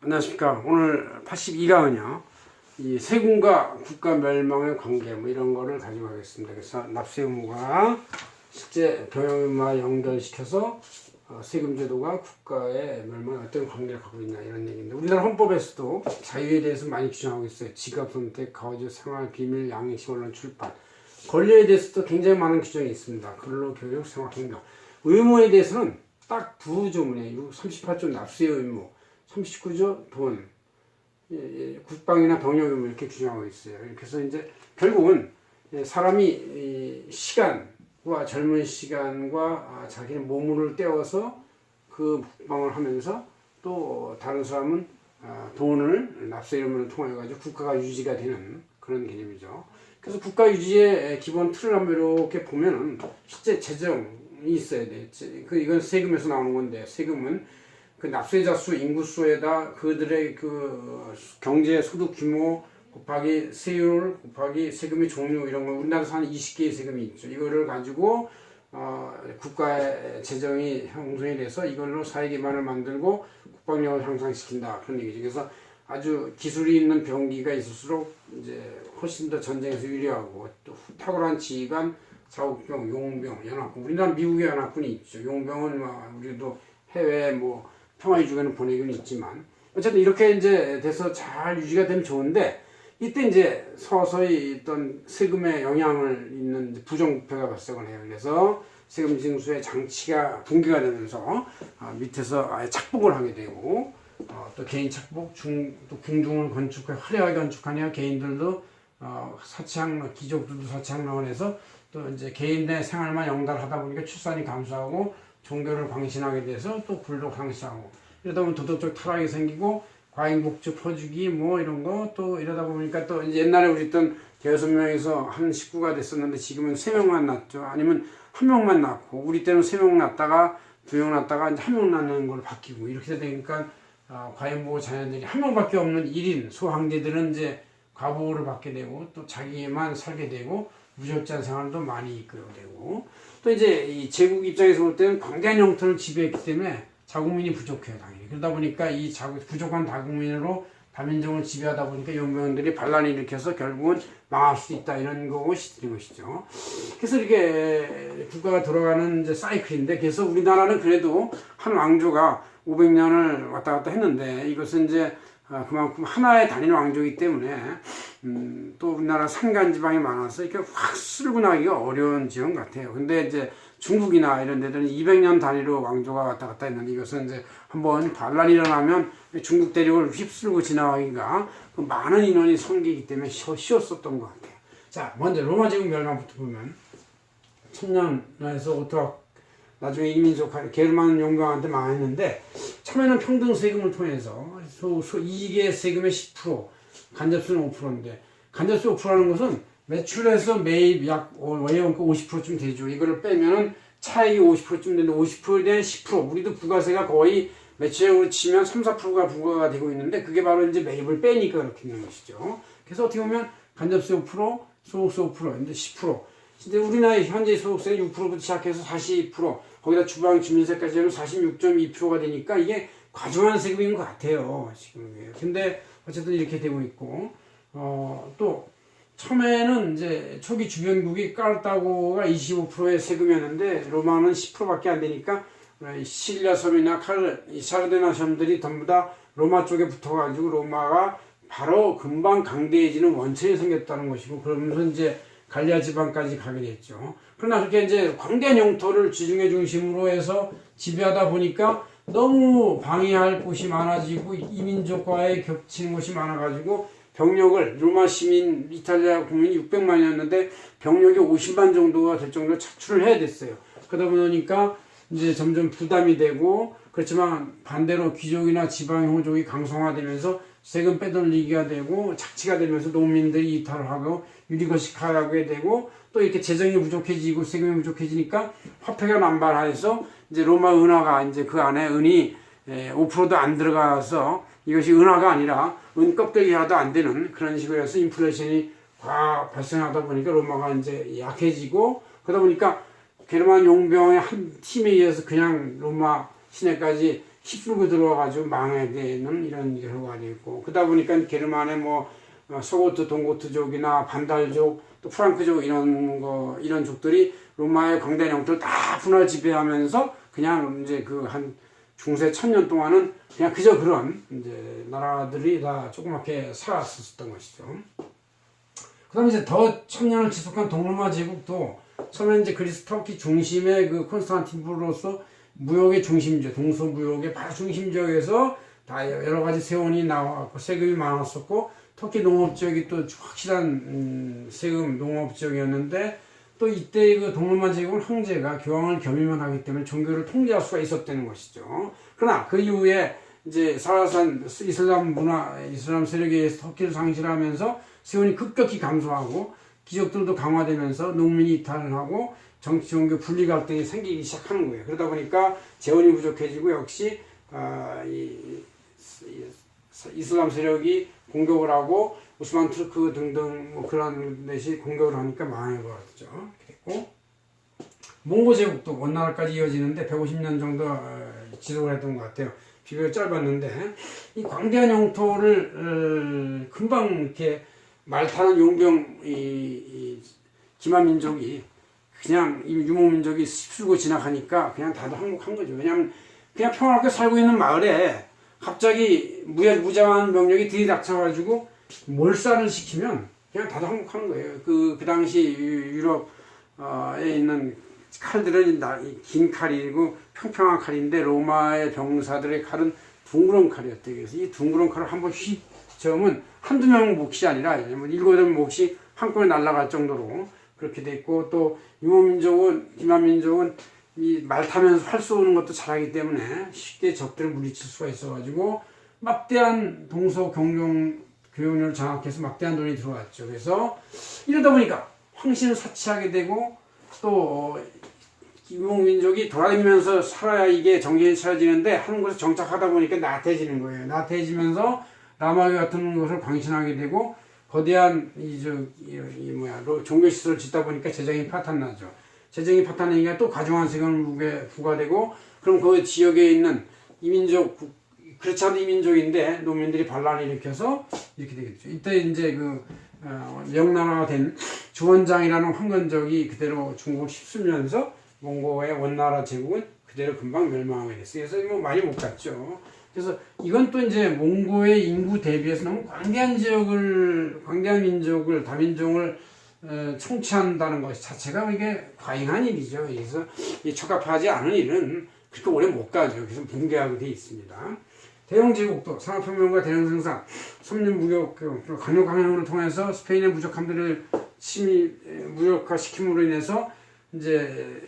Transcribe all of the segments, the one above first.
안녕하십니까. 오늘 82강은요, 이 세금과 국가 멸망의 관계, 이런 거를 가지고 가겠습니다. 그래서 납세 의무가 실제 경영 의무와 연결시켜서 세금 제도가 국가의 멸망에 어떤 관계를 갖고 있나, 이런 얘기인데, 우리나라 헌법에서도 자유에 대해서 많이 규정하고 있어요. 지갑 선택, 거주, 생활, 비밀, 양식, 언론, 출판. 권리에 대해서도 굉장히 많은 규정이 있습니다. 근로, 교육, 생활, 행동. 의무에 대해서는 딱 두 조문이에요. 38조 납세 의무, 39조 돈, 국방이나 병역 의무 이렇게 규정하고 있어요. 그래서 이제 결국은 사람이 시간과 젊은 시간과 자기는 몸을 떼어서 그 국방을 하면서 또 다른 사람은 돈을 납세 의무를 통해 가지고 국가가 유지가 되는 그런 개념이죠. 그래서 국가 유지의 기본 틀을 한번 이렇게 보면은 실제 재정이 있어야 돼. 이건 세금에서 나오는 건데, 세금은 그 납세자 수, 인구 수에다 그들의 그 경제 소득 규모 곱하기 세율 곱하기 세금의 종류, 이런 거 우리나라에서 한 20개의 세금이 있죠. 이거를 가지고 국가의 재정이 형성이 돼서 이걸로 사회 기반을 만들고 국방력을 향상시킨다, 그런 얘기죠. 그래서 아주 기술이 있는 병기가 있을수록 이제 훨씬 더 전쟁에서 유리하고, 또 탁월한 지휘관, 자국병, 용병, 연합군. 우리나라 미국의 연합군이 있죠. 용병은 우리도 해외 평화유지군을 보내기는 있지만, 어쨌든 이렇게 이제 돼서 잘 유지가 되면 좋은데, 이때 이제 서서히 어떤 세금의 영향을 있는 부정부패가 발생을 해요. 그래서 세금 징수의 장치가 붕괴가 되면서 밑에서 아예 착복을 하게 되고, 또 개인 착복, 또 궁중을 건축해 화려하게 건축하냐, 개인들도 사치학론, 귀족들도 사치학론을 해서 또 이제 개인의 생활만 영달하다 보니까 출산이 감소하고 종교를 광신하게 돼서 또 굴도 강시하고, 이러다 보면 도덕적 타락이 생기고 과잉복지 퍼주기 이런 거, 또 이러다 보니까 또 이제 옛날에 우리 있던 대여섯 명에서 한 식구가 됐었는데 지금은 세 명만 낳죠. 아니면 한 명만 낳고, 우리 때는 세 명 낳다가 두 명 낳다가 이제 한 명 낳는 걸로 바뀌고, 이렇게 되니까 과잉보호 자녀들이 한 명밖에 없는 1인 소황제들은 이제 과보호를 받게 되고, 또 자기만 살게 되고, 무적자 생활도 많이 이끌게 되고, 또 이제 이 제국 입장에서 볼 때는 광대한 영토를 지배했기 때문에 자국민이 부족해요, 당연히. 그러다 보니까 이 부족한 다국민으로 다민족을 지배하다 보니까 용병들이 반란을 일으켜서 결국은 망할 수 있다, 이런 거고 시드린 것이죠. 그래서 이렇게 국가가 돌아가는 이제 사이클인데, 그래서 우리나라는 그래도 한 왕조가 500년을 왔다 갔다 했는데, 이것은 이제 그만큼 하나의 단일 왕조이기 때문에 또 우리나라 산간지방이 많아서 이렇게 확 쓸고 나기가 어려운 지형 같아요. 근데 이제 중국이나 이런 데들은 200년 단위로 왕조가 왔다 갔다 했는데, 이것은 이제 한번 반란이 일어나면 중국 대륙을 휩쓸고 지나가기가 많은 인원이 섬기기 때문에 쉬웠었던 것 같아요. 자, 먼저 로마 제국 멸망부터 보면, 천년에서 오토학, 나중에 이민족 게르만 용병한테 망했는데, 처음에는 평등 세금을 통해서 이익의 세금의 10%, 간접세는 5%인데, 간접세 5%라는 것은 매출에서 매입 약 월연가 50%쯤 되죠. 이거를 빼면은 차익이 50%쯤 되는데, 50%에 대한 10%, 우리도 부가세가 거의 매출액으로 치면 3, 4%가 부과가 되고 있는데, 그게 바로 이제 매입을 빼니까 그렇게 되는 것이죠. 그래서 어떻게 보면 간접세 5%, 소득세 5%인데 10%. 근데 우리나라 현재 소득세가 6%부터 시작해서 42%, 거기다 주방 주민세까지 하면 46.2%가 되니까 이게 과중한 세금인 것 같아요, 지금. 근데 어쨌든 이렇게 되고 있고, 또 처음에는 이제 초기 주변국이 까르타고가 25%의 세금이었는데, 로마는 10%밖에 안 되니까 시릴리아 섬이나 사르데나 섬들이 전부 다 로마 쪽에 붙어가지고 로마가 바로 금방 강대해지는 원천이 생겼다는 것이고, 그러면서 이제 갈리아 지방까지 가게 됐죠. 그러나 그렇게 이제 광대한 영토를 지중해 중심으로 해서 지배하다 보니까 너무 방해할 곳이 많아지고, 이민족과의 겹치는 곳이 많아가지고, 병력을, 로마 시민, 이탈리아 국민이 600만이었는데 병력이 50만 정도가 될 정도로 착출을 해야 됐어요. 그러다 보니까 이제 점점 부담이 되고, 그렇지만 반대로 귀족이나 지방 호족이 강성화되면서 세금 빼돌리기가 되고, 착취가 되면서 농민들이 이탈을 하고 유리거식하게 되고, 또 이렇게 재정이 부족해지고 세금이 부족해지니까 화폐가 남발해서 이제 로마 은화가 이제 그 안에 은이 5%도 안 들어가서, 이것이 은화가 아니라 은 껍데기 하나도 안 되는 그런 식으로 해서 인플레이션이 발생하다 보니까 로마가 이제 약해지고, 그러다 보니까 게르만 용병의 한 팀에 의해서 그냥 로마 시내까지 휩쓸고 들어와가지고 망하게 되는 이런 결과가 있고, 그러다 보니까 게르만의 뭐 소고트, 동고트족이나 반달족, 또 프랑크족 이런 족들이 로마의 광대한 영토를 다 분할 지배하면서 그냥 이제 그 한 중세 1000년 동안은 그냥 그저 그런 이제 나라들이 다 조그맣게 살았었던 것이죠. 그다음에 이제 더 1000년을 지속한 동로마 제국도 처음에 이제 그리스 터키 중심의 그 콘스탄티노플로서 무역의 중심지, 동서무역의 바로 중심 지역에서 다 여러 가지 세원이 나왔고 세금이 많았었고, 터키 농업 지역이 또 확실한 세금 농업 지역이었는데, 또 이때 그 동로마 제국은 황제가 교황을 겸임을 하기 때문에 종교를 통제할 수가 있었다는 것이죠. 그러나 그 이후에 이제 살아산 이슬람 세력에 의해서 터키를 상실하면서 세원이 급격히 감소하고 귀족들도 강화되면서 농민이 이탈을 하고 정치 종교 분리 갈등이 생기기 시작하는 거예요. 그러다 보니까 재원이 부족해지고 역시 이슬람 세력이 공격을 하고 오스만 투르크 등등 뭐 그런 것이 공격을 하니까 망해버렸죠. 그랬고 몽고 제국도 원나라까지 이어지는데 150년 정도 지속을 했던 것 같아요. 비교가 짧았는데 이 광대한 영토를 금방 이렇게 말 타는 용병 기만민족이 그냥 이 유목민족이 휩쓸고 지나가니까 그냥 다들 항복한 거죠. 왜냐하면 그냥 평화롭게 살고 있는 마을에 갑자기 무장한 병력이 들이닥쳐가지고 몰살을 시키면 그냥 다들 항복하는 거예요. 그 당시 유럽에 있는 칼들은 긴 칼이고 평평한 칼인데 로마의 병사들의 칼은 둥그런 칼이었대요. 그래서 이 둥그런 칼을 한번 휙 저으면 한두 명 몫이 아니라 7명 몫이 한꺼번에 날아갈 정도로 그렇게 돼 있고, 또 유목민족은 기만민족은 이 말 타면서 활 쏘는 것도 잘하기 때문에 쉽게 적들을 물리칠 수가 있어가지고 막대한 동서 교역률을 장악해서 막대한 돈이 들어왔죠. 그래서 이러다 보니까 황신을 사치하게 되고, 또 유목민족이 돌아다니면서 살아야 이게 정신이 차려지는데 하는 곳에 정착하다 보니까 나태해지는 거예요. 나태해지면서 라마교 같은 것을 광신하게 되고, 거대한 종교시설을 짓다 보니까 재정이 파탄나죠. 재정이 파탄나니까 또 과중한 세금을 부과되고, 그럼 그 지역에 있는 이민족, 그렇지 않은 이민족인데 농민들이 반란을 일으켜서 이렇게 되겠죠. 이때 이제 명나라가 된 주원장이라는 황건적이 그대로 중국을 휩쓸면서 몽고의 원나라 제국은 그대로 금방 멸망하게 됐어요. 그래서 뭐 많이 못 갔죠. 그래서 이건 또 이제 몽고의 인구 대비해서 너무 광대한 민족을, 다민족을 총치한다는 것 자체가 이게 과잉한 일이죠. 그래서 이 적합하지 않은 일은 그렇게 오래 못 가죠. 그래서 붕괴하게 돼 있습니다. 대영 제국도 산업혁명과 대영 생산, 섬유 무역, 강력강행을 통해서 스페인의 무적함들을 무력화시킴으로 인해서 이제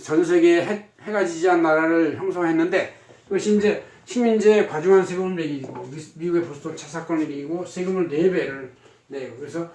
전 세계에 해가 지지 않은 나라를 형성했는데, 이것이 이제 식민지에 과중한 세금을 매기고 미국의 보스턴 차사건을 이기고 세금을 4배를 내고, 그래서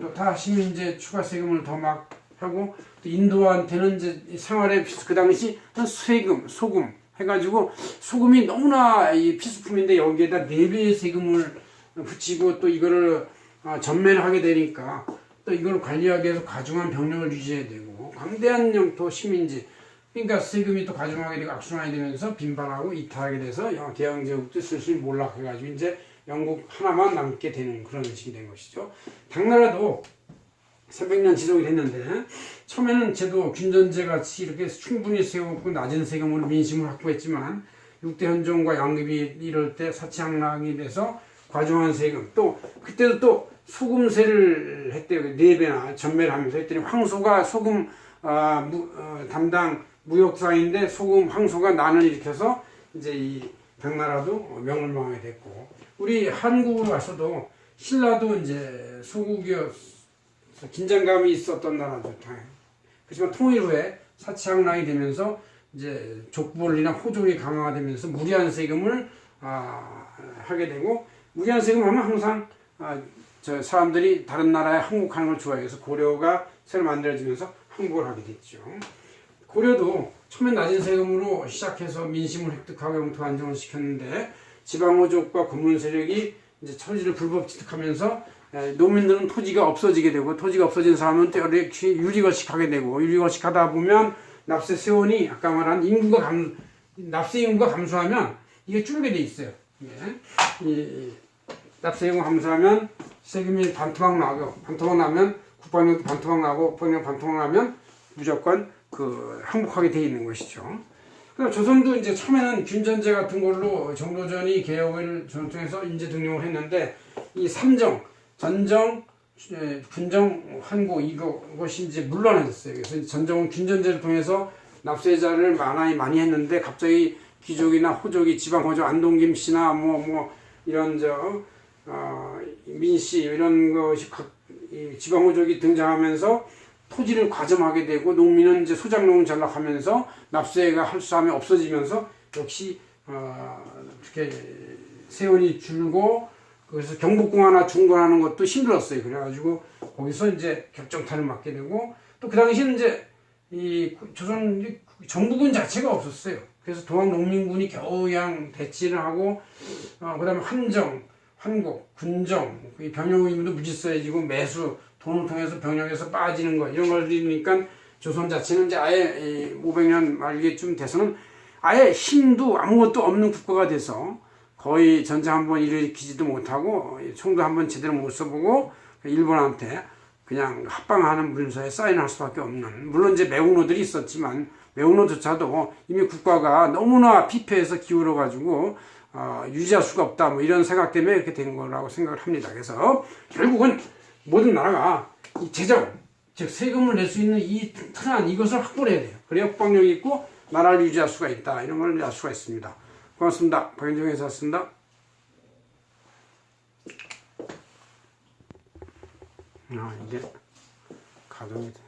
또 다 식민지에 추가 세금을 더 막 하고, 또 인도한테는 이제 생활의 그 당시 세금, 소금 해가지고 소금이 너무나 필수품인데 여기에다 4배의 세금을 붙이고 또 이거를 전매를 하게 되니까 또 이걸 관리하기 위해서 과중한 병력을 유지해야 되고, 광대한 영토 식민지, 그러니까 세금이 또 과중하게 되고 악순환이 되면서 빈발하고 이탈하게 돼서 대영 제국도 슬슬 몰락해가지고 이제 영국 하나만 남게 되는 그런 식이 된 것이죠. 당나라도 300년 지속이 됐는데, 처음에는 제도 균전제 같이 이렇게 충분히 세웠고 낮은 세금으로 민심을 확보했지만 6대 현종과 양급이 이럴 때 사치양락이 돼서 과중한 세금, 또 그때도 또 소금세를 했대요. 4배나 전매를 하면서 했더니 황소가 소금 담당 무역사인데 황소가 난을 일으켜서 이제 이 당나라도 명을망하게 됐고, 우리 한국으로 와서도 신라도 이제 소국이어서 긴장감이 있었던 나라죠. 그렇지만 통일 후에 사치양락이 되면서 이제 족벌이나 호족이 강화가 되면서 무리한 세금을 하게 되고, 무리한 세금을 하면 항상 사람들이 다른 나라에 항복하는 걸 좋아해서 고려가 새로 만들어지면서 항복을 하게 됐죠. 고려도 처음엔 낮은 세금으로 시작해서 민심을 획득하고 영토 안정을 시켰는데, 지방호족과 고문 세력이 이제 토지를 불법 취득하면서 농민들은 토지가 없어지게 되고, 토지가 없어진 사람은 또 유리거식하게 되고, 유리거식하다 보면 납세 세원이 아까 말한 인구가 납세 인구가 감소하면 이게 줄게 돼 있어요. 이 납세 인구가 감소하면 세금이 반토막 나면 국방력도 반토막 나고 국방력 반토막 나면 무조건 그 항복하게 돼 있는 것이죠. 그럼 조선도 이제 처음에는 균전제 같은 걸로 정도전이 개혁을 통해서 인재 등용을 했는데 이 삼정, 전정, 군정, 환고 이것이 이제 물러나졌어요. 그래서 전정은 균전제를 통해서 납세자를 많이 했는데 갑자기 귀족이나 호족이 지방 호족 안동김 씨나 뭐 이런 민씨 이런 것이 지방 호족이 등장하면서 토지를 과점하게 되고 농민은 이제 소작농을 전락하면서 납세가 할 사람이 없어지면서 역시 이렇게 세원이 줄고 그래서 경복궁 하나 중건하는 것도 힘들었어요. 그래가지고 거기서 이제 격정탄을 맞게 되고 또 그 당시에는 이제 이 조선 정부군 자체가 없었어요. 그래서 동학농민군이 겨우 그냥 대치를 하고 그다음에 한정, 한국, 군정, 이 병역 의무도 무질서해지고 매수 돈을 통해서 병역에서 빠지는 거 이런 걸 들으니까 조선 자체는 이제 아예 500년 말기쯤 돼서는 아예 힘도 아무것도 없는 국가가 돼서 거의 전쟁 한번 일으키지도 못하고 총도 한번 제대로 못 써보고 일본한테 그냥 합방하는 문서에 사인할 수밖에 없는, 물론 이제 매국노들이 있었지만 매국노조차도 이미 국가가 너무나 피폐해서 기울어 가지고 유지할 수가 없다 뭐 이런 생각 때문에 이렇게 된 거라고 생각을 합니다. 그래서 결국은 모든 나라가 이 재정, 즉 세금을 낼 수 있는 이 틀안 이것을 확보를 해야 돼요. 그래야 국방력이 있고 나라를 유지할 수가 있다, 이런 걸 알 수가 있습니다. 고맙습니다. 박현정 회사였습니다. 이게 가동이 돼.